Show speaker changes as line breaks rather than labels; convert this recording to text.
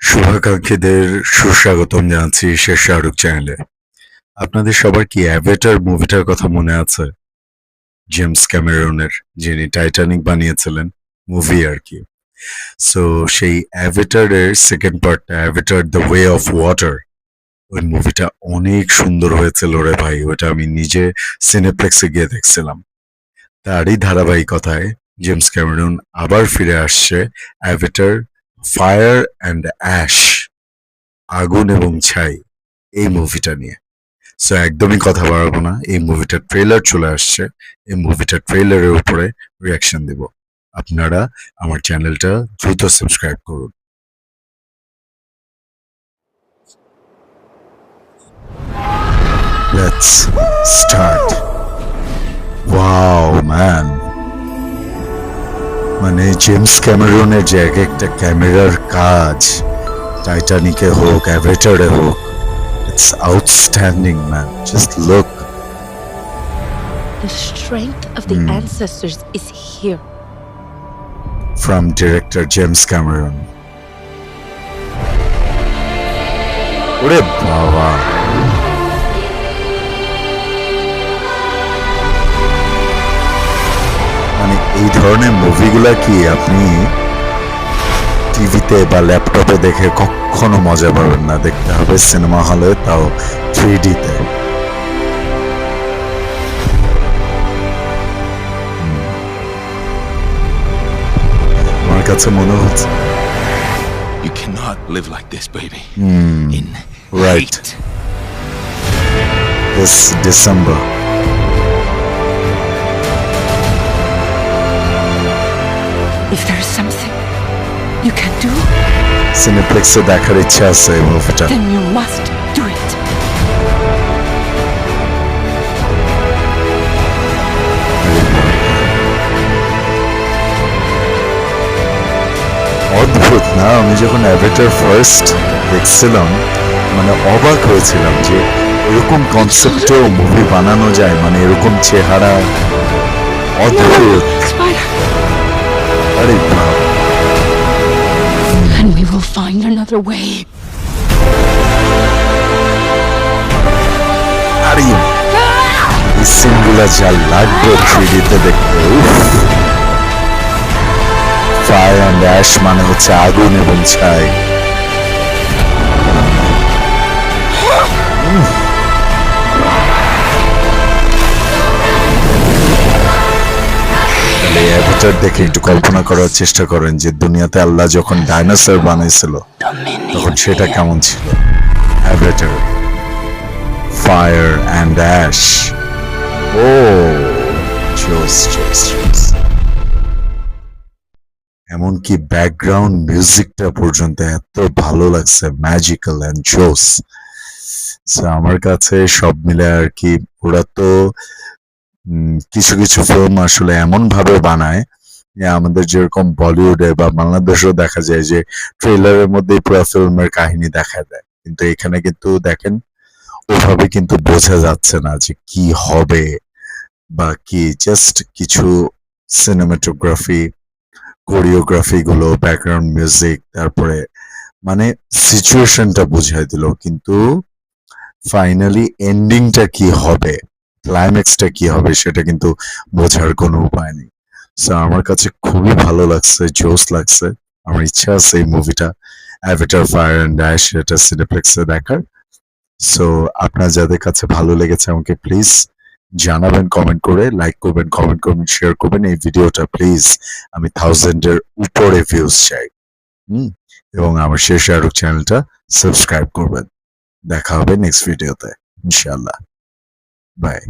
শুভাকাঙ্ক্ষীদের সুস্বাগতম জানাচ্ছি শেষ শাহরুখ চ্যানেলে। আপনাদের সবার কি অ্যাভেটার মুভিটার কথা মনে আছে? জেমস ক্যামেরনের, যিনি টাইটানিক বানিয়েছিলেন, মুভি আর কি। সো সেই অ্যাভেটারের সেকেন্ড পার্টটা, Avatar the way of water, ওই মুভিটা অনেক সুন্দর হয়েছিল রে ভাই। ওটা আমি নিজে সিনেপ্লেক্সে গিয়ে দেখছিলাম। তারই ধারাবাহিকতায় জেমস ক্যামেরন আবার ফিরে আসছে অ্যাভেটার ফায়ার অ্যান্ড অ্যাশ, আগুন এবং ছাই, এই মুভিটা নিয়ে। সো একদমই কথা বাড়াবো না, এই মুভিটার ট্রেলার চলে আসছে। এই মুভিটার ট্রেলারের উপরে রিয়াকশন দেব। আপনারা আমার চ্যানেলটা দ্রুত সাবস্ক্রাইব করুন। Let's start. ওয়াও ম্যান, মানে জেমস ক্যামেরনের যে এক একটা ক্যামেরার কাজ, টাইটানিকে হোক অ্যাভেটারে হোক, it's outstanding man, just look.
The strength of the ancestors is here.
From director James Cameron. ওরে বাবা, মানে এই ধরনের মুভিগুলা কি আপনি টিভিতে বা ল্যাপটপে দেখে কখনো মজা পাবেন না, দেখতে হবে সিনেমা হলে, তাও 3D তে। আমার কাছে মনে হচ্ছে
You cannot live like this, baby. In
right.
hate.
This December.
If there is something you can do,
সিনেপ্লেক্সে দেখার ইচ্ছা আছে এই মুভিটা।
then you must do it.
অদ্ভুত না? আমি যখন অ্যাভেটার ফার্স্ট দেখছিলাম, মানে অবাক হয়েছিলাম যে এরকম কনসেপ্টেও মুভি বানানো যায়, মানে এরকম চেহারা, অদ্ভুত।
Spider,
আরে বাবা,
and we will find another way.
আরে এই সিনগুলা যা লাগবে 3D তে দেখতে। ফায়ার অ্যান্ড অ্যাশ মানে হচ্ছে আগুন এবং ছাই। অ্যাভেটার দেখে একটু কল্পনা করার চেষ্টা করেন যে দুনিয়াতে আল্লাহ যখন ডাইনোসর বানাইছিল তখন সেটা কেমন ছিল। অ্যাভেটার ফায়ার অ্যান্ড অ্যাশ, ও জোস জোস জোস। এমনকি ব্যাকগ্রাউন্ড মিউজিকটা পর্যন্ত এত ভালো লাগছে, ম্যাজিক্যাল অ্যান্ড জোস। আমার কাছে সব মিলে আর কি, ওরা তো কিছু কিছু ফিল্ম আসলে এমন ভাবে বানায় যে আমাদের যেরকম বলিউডে বা বাংলাদেশেও দেখা যায় যে ট্রেলারের মধ্যেই পুরো ফিল্মের কাহিনী দেখা দেয়, কিন্তু এখানে কিন্তু দেখেন ওভাবে কিন্তু বোঝা যাচ্ছে না যে কি হবে বা কি, জাস্ট কিছু সিনেমাটোগ্রাফি, কোরিওগ্রাফি গুলো, ব্যাকগ্রাউন্ড মিউজিক, তারপরে মানে সিচুয়েশনটা বুঝাই দিল, কিন্তু ফাইনালি এন্ডিংটা কি হবে, ক্লাইম্যাক্সটা কি হবে সেটা কিন্তু বোঝার কোনো উপায় নেই। সো আমার কাছে খুবই ভালো লাগছে, জোস লাগছে। আমার ইচ্ছা আছে এই মুভিটা অ্যাভেটার ফায়ার অ্যান্ড অ্যাশ এটা সিনেপ্লেক্সে দেখার। সো আপনার যাদের কাছে ভালো লেগেছে আমাকে প্লিজ জানাবেন, কমেন্ট করে, লাইক করবেন, কমেন্ট করবেন, শেয়ার করবেন এই ভিডিওটা প্লিজ। আমি 1000-এর উপরে ভিউজ চাই। এবং আমার শেষ শাহরুখ চ্যানেলটা সাবস্ক্রাইব করবেন। দেখা হবে নেক্সট ভিডিওতে ইনশাআল্লাহ। বাই।